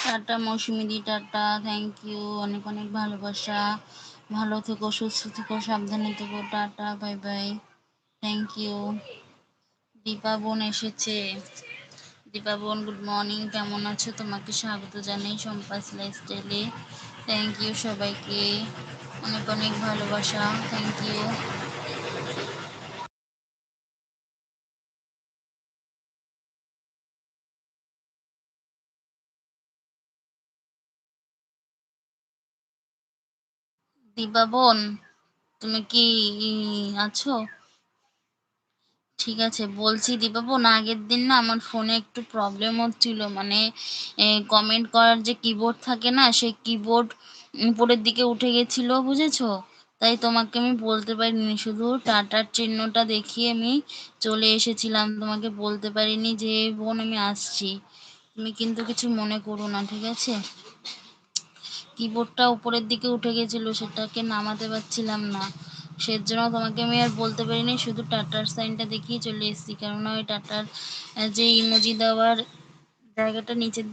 Tata মৌসুমিদি, tata, thank you, অনেক অনেক ভালোবাসা। ভালো থেকো, সুস্থ থেকো, সাবধানে থেকো, tata, bye bye, thank you. Dipa বোন এসেছে। দীপা বোন গুড মর্নিং, কেমন আছো? তোমাকে স্বাগত জানাই সম্পাস লাইফস্টাইলে। থ্যাংক ইউ সবাইকে, অনেক অনেক ভালোবাসা, থ্যাংক ইউ। দীপা বোন, তুমি কি আছো? ঠিক আছে, বলছি দীপা বোন, আগের দিন না আমার ফোনে একটু প্রবলেম হচ্ছিল, মানে কমেন্ট করার যে কিবোর্ড থাকে না, সেই কিবোর্ড উপরের দিকে উঠে গেছিল, বুঝেছো? তাই তোমাকে আমি বলতে পারিনি, শুধু টাটার চিহ্নটা দেখিয়ে আমি চলে এসেছিলাম, তোমাকে বলতে পারিনি যে বোন আমি আসছি। তুমি কিন্তু কিছু মনে করো না, ঠিক আছে? কিবোর্ডটা উপরের দিকে উঠে গেছিল, সেটাকে নামাতে পারছিলাম না, সেজন্য তোমাকে আমি আর বলতে পারিনি, শুধু টাটার সাইনটা দেখিয়ে চলে এসেছি, কেননা ওই টাটার যে ইমোজি দেওয়ার জায়গাটা নিচের